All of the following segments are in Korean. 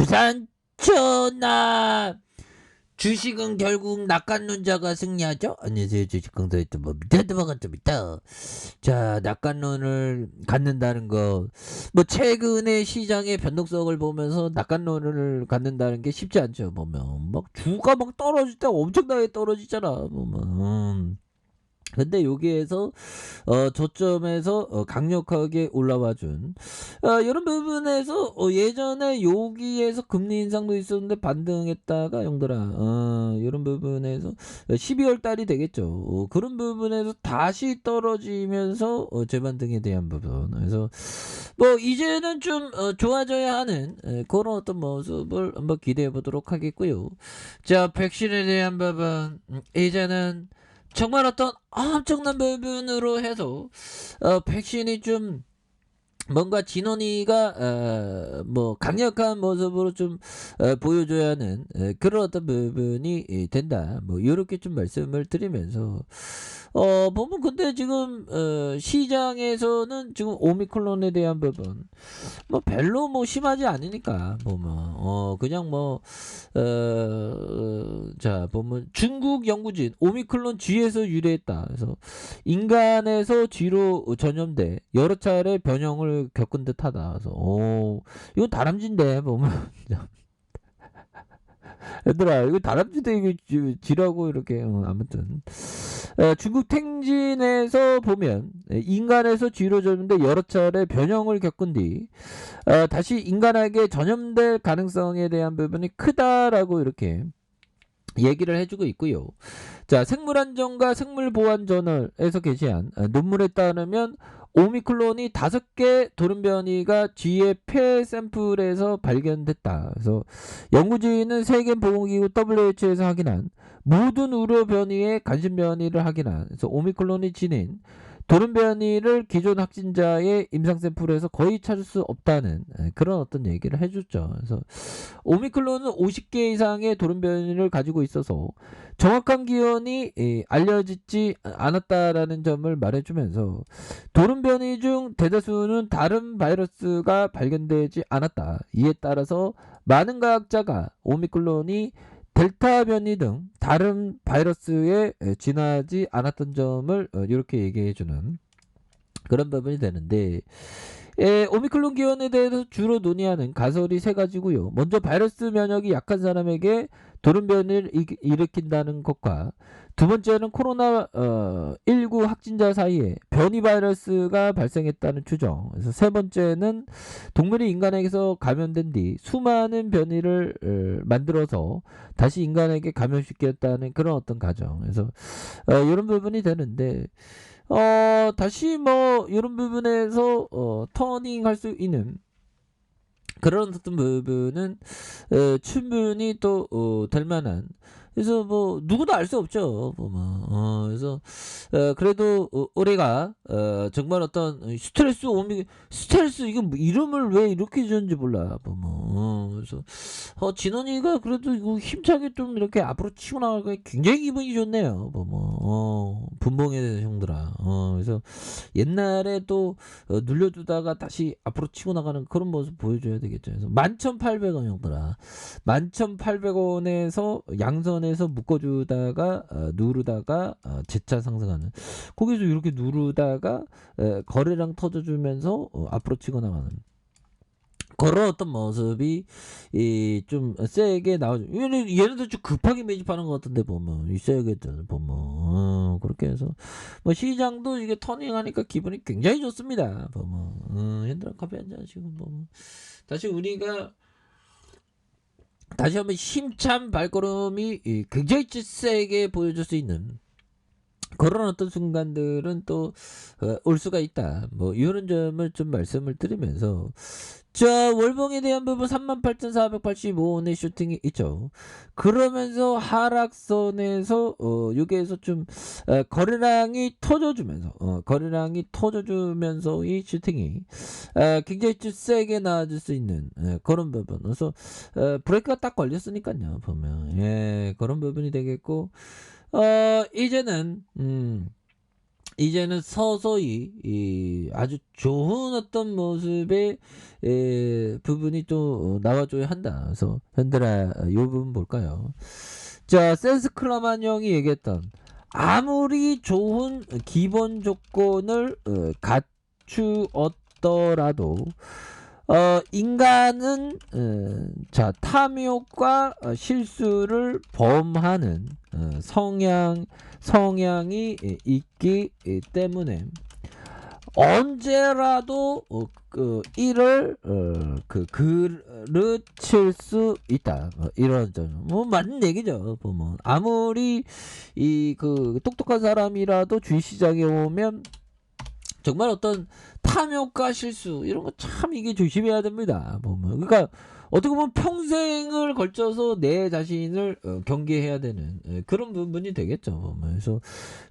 부산 전화 주식은 결국 낙관론자가 승리하죠. 안녕하세요. 주식 강사 유튜버 밑에드박았습니다. 자, 낙관론을 갖는다는 거, 뭐 최근에 시장의 변동성을 보면서 낙관론을 갖는다는 게 쉽지 않죠. 보면 막 주가 막 떨어질 때 엄청나게 떨어지잖아. 보면. 근데 여기에서 저점에서 강력하게 올라와준 이런 부분에서 예전에 여기에서 금리 인상도 있었는데 반등했다가 형들아 이런 부분에서 12월 달이 되겠죠. 그런 부분에서 다시 떨어지면서 재반등에 대한 부분, 그래서 뭐 이제는 좀 좋아져야 하는 그런 어떤 모습을 한번 기대해 보도록 하겠고요. 자, 백신에 대한 부분, 이제는 정말 어떤 엄청난 부분으로 해서 백신이 좀 뭔가 진원이가 뭐 강력한 모습으로 좀 보여줘야 하는 그런 어떤 부분이 된다. 뭐 이렇게 좀 말씀을 드리면서 보면 근데 지금 시장에서는 지금 오미크론에 대한 부분 뭐 별로 뭐 심하지 않으니까 보면 그냥 뭐 자 보면 중국 연구진 오미크론 G에서 유래했다. 그래서 인간에서 G로 전염돼 여러 차례 변형을 겪은 듯하다. 그래서 이건 다람쥐인데 보면 얘들아 이거 다람쥐인데 이거 G라고 이렇게 아무튼 중국 탱진에서 보면 인간에서 G로 전염돼 여러 차례 변형을 겪은 뒤 다시 인간에게 전염될 가능성에 대한 부분이 크다라고 이렇게 얘기를 해주고 있고요. 자, 생물안전과 생물보안저널에서 게시한 논문에 따르면 오미크론이 5개 돌연변이가 쥐의 폐 샘플에서 발견됐다. 그래서 연구진은 세계보건기구 WHO에서 확인한 모든 우려 변이의 간신 변이를 확인한, 그래서 오미크론이 지닌 돌연변이를 기존 확진자의 임상 샘플에서 거의 찾을 수 없다는 그런 어떤 얘기를 해줬죠. 그래서 오미크론은 50개 이상의 돌연변이를 가지고 있어서 정확한 기원이 알려지지 않았다라는 점을 말해주면서 돌연변이 중 대다수는 다른 바이러스가 발견되지 않았다. 이에 따라서 많은 과학자가 오미크론이 델타 변이 등 다른 바이러스에 진화하지 않았던 점을 이렇게 얘기해주는 그런 부분이 되는데, 오미크론 기원에 대해서 주로 논의하는 가설이 3가지고요. 먼저 바이러스 면역이 약한 사람에게 돌연변이를 일으킨다는 것과, 두 번째는 코로나 19 확진자 사이에 변이 바이러스가 발생했다는 추정. 그래서 세 번째는 동물이 인간에게서 감염된 뒤 수많은 변이를 만들어서 다시 인간에게 감염시켰다는 그런 어떤 가정. 그래서 이런 부분이 되는데, 다시 뭐 이런 부분에서 터닝 할 수 있는 그런 어떤 부분은 충분히 또 될 만한, 그래서 뭐 누구도 알 수 없죠. 보면 그래서 그래도 우리가 정말 어떤 스트레스 이거 뭐 이름을 왜 이렇게 지었는지 몰라. 보면 그래서 진원이가 그래도 이거 힘차게 좀 이렇게 앞으로 치고 나가니까 굉장히 기분이 좋네요. 보면 분봉에 대해서 형들아. 그래서 옛날에 또 눌려두다가 다시 앞으로 치고 나가는 그런 모습 보여줘야 되겠죠. 그래서 11,800원 형들아. 11,800원에서 양선에서 묶어주다가 누르다가 재차 상승하는, 거기서 이렇게 누르다가 거래량 터져주면서 앞으로 치고 나가는 그런 어떤 모습이 좀 세게 나오죠. 얘네들 좀 급하게 매집하는 것 같은데 보면 이 세게 보면 그렇게 해서 뭐 시장도 이게 터닝하니까 기분이 굉장히 좋습니다. 보면 얘들아 커피 한잔 하시고 보면 다시 우리가 다시 한번 힘찬 발걸음이 굉장히 세게 보여줄 수 있는 그런 어떤 순간들은 또 올 수가 있다. 뭐 이런 점을 좀 말씀을 드리면서, 자, 월봉에 대한 부분 38,485원의 슈팅이 있죠. 그러면서 하락선에서 여기에서 좀 거래량이 터져주면서 이 슈팅이 굉장히 좀 세게 나아질 수 있는 그런 부분. 그래서 브레이크가 딱 걸렸으니까요. 보면 그런 부분이 되겠고, 이제는 이제는 서서히 아주 좋은 어떤 모습의 부분이 또 나와줘야 한다. 그래서 현들아 요 부분 볼까요? 자, 센스 클라만 형이 얘기했던 아무리 좋은 기본 조건을 갖추었더라도 인간은 자 탐욕과 실수를 범하는 성향이 있기 때문에 언제라도 이를 그르칠 수 있다. 이런 점. 뭐 맞는 얘기죠. 보면 아무리 똑똑한 사람이라도 주식시장에 오면 정말 어떤 탐욕과 실수 이런 거 참 이게 조심해야 됩니다. 보면 그러니까 어떻게 보면 평생을 걸쳐서 내 자신을 경계해야 되는 그런 부분이 되겠죠. 보면 그래서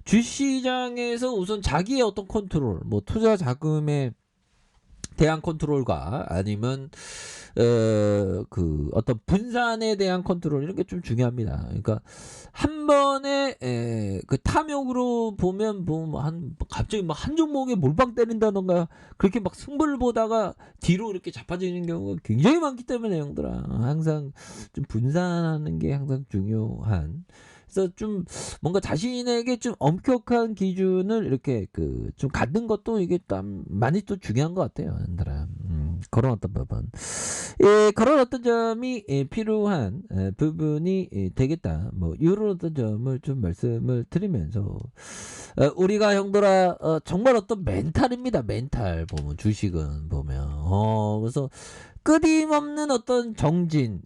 주시장에서 우선 자기의 어떤 컨트롤, 뭐 투자 자금에 대한 컨트롤과 아니면 어떤 분산에 대한 컨트롤 이런 게 좀 중요합니다. 그러니까 한 번에 그 탐욕으로 보면 갑자기 막 한 종목에 몰빵 때린다던가 그렇게 막 승부를 보다가 뒤로 이렇게 자빠지는 경우가 굉장히 많기 때문에 형들아 항상 좀 분산하는 게 항상 중요한. 그래서 좀 뭔가 자신에게 좀 엄격한 기준을 이렇게 좀 갖는 것도 이게 참 많이 또 중요한 것 같아요, 얘들아. 그런 어떤 부분, 그런 어떤 점이 필요한 부분이 되겠다. 뭐 이런 어떤 점을 좀 말씀을 드리면서 우리가 형들아 정말 어떤 멘탈입니다. 멘탈 보면 주식은 보면 그래서 끊임없는 어떤 정진,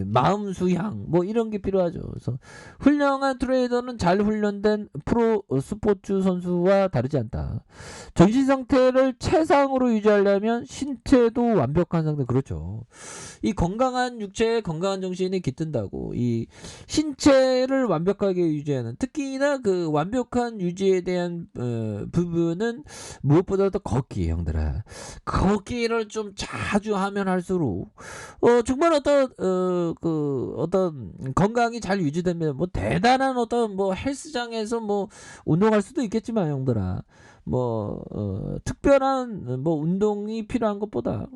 마음 수양, 뭐 이런 게 필요하죠. 그래서 훌륭한 트레이더는 잘 훈련된 프로 스포츠 선수와 다르지 않다. 정신 상태를 최상으로 유지하려면 신체도 완벽한 상태, 그렇죠. 이 건강한 육체에 건강한 정신이 깃든다고. 이 신체를 완벽하게 유지하는, 특히나 그 완벽한 유지에 대한 부분은 무엇보다도 걷기, 형들아. 걷기를 좀 자주 하면 할수록 정말 어떤 건강이 잘 유지되면 뭐 대단한 어떤 뭐 헬스장에서 뭐 운동할 수도 있겠지만 형들아 특별한 뭐 운동이 필요한 것보다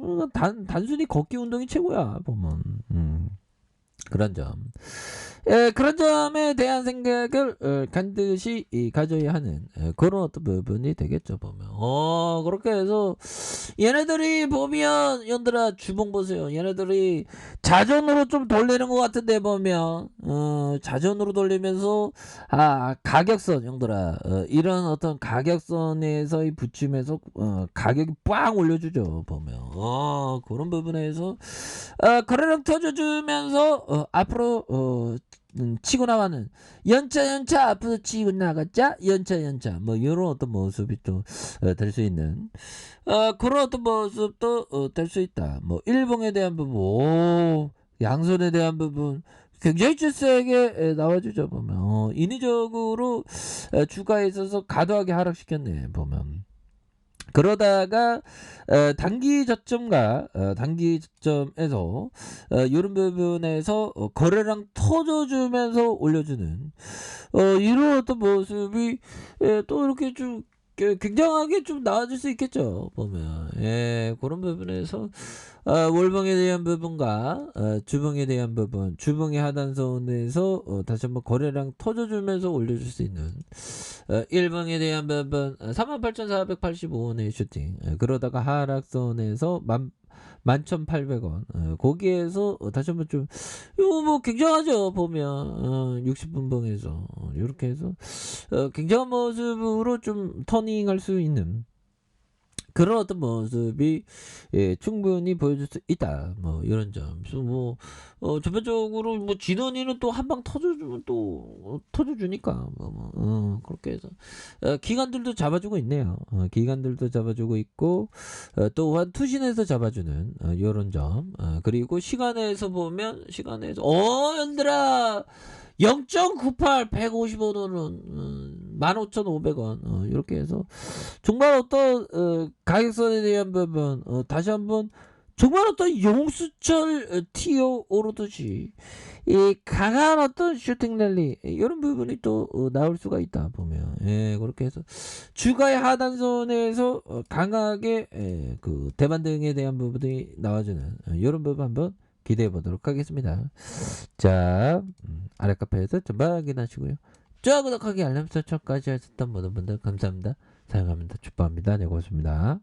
단순히 걷기 운동이 최고야 보면. 그런 점. 그런 점에 대한 생각을 반드시 가져야 하는 그런 어떤 부분이 되겠죠 보면. 그렇게 해서 얘네들이 보면 얘들아 주봉 보세요. 얘네들이 자전으로 좀 돌리는 것 같은데 보면 자전으로 돌리면서 가격선 형들아 이런 어떤 가격선에서의 붙임에서 가격이 빵 올려주죠 보면. 그런 부분에서 거래량 터져주면서 앞으로 치고 나가는 연차 앞으로 치고 나갔자 연차 뭐 이런 어떤 모습이 또 될 수 있는 그런 어떤 모습도 될 수 있다. 뭐 일봉에 대한 부분, 양손에 대한 부분 굉장히 세게 나와주죠 보면. 인위적으로 주가에 있어서 과도하게 하락시켰네 보면. 그러다가 단기 저점에서 이런 부분에서 거래량 터져주면서 올려주는 이런 어떤 모습이 또 이렇게 좀 굉장하게 좀 나아질 수 있겠죠 보면. 그런 부분에서 월봉에 대한 부분과 주봉에 대한 부분, 주봉의 하단선에서 다시 한번 거래량 터져주면서 올려줄 수 있는 1봉에 대한 부분 38,485원의 슈팅, 그러다가 하락선에서 11,800원 거기에서 다시 한번 좀 이거 뭐 굉장하죠 보면. 60분봉에서 이렇게 해서 굉장한 모습으로 좀 터닝할 수 있는 그런 어떤 모습이 충분히 보여줄 수 있다. 뭐 이런 점. 그래서 뭐 전반적으로 뭐 진원이는 또 한 방 터져주면 또 터져주니까 그렇게 해서 기관들도 잡아주고 있네요. 기관들도 잡아주고 있고 또한 투신에서 잡아주는 이런 점. 그리고 시간에서 보면 연들아 0.98 155도는 15,500원 이렇게 해서 정말 어떤 가격선에 대한 부분 다시 한번 정말 어떤 용수철 튀어 오르듯이 이 강한 어떤 슈팅 랠리 이런 부분이 또 나올 수가 있다 보면 예, 그렇게 해서 주가의 하단선에서 강하게 그 대반등에 대한 부분이 나와주는 이런 부분 한번 기대해 보도록 하겠습니다. 자, 아래 카페에서 전방 확인하시고요. 좋아요, 구독하기, 알람 설정까지 하셨던 모든 분들 감사합니다. 사용합니다. 축복합니다. 네, 고맙습니다.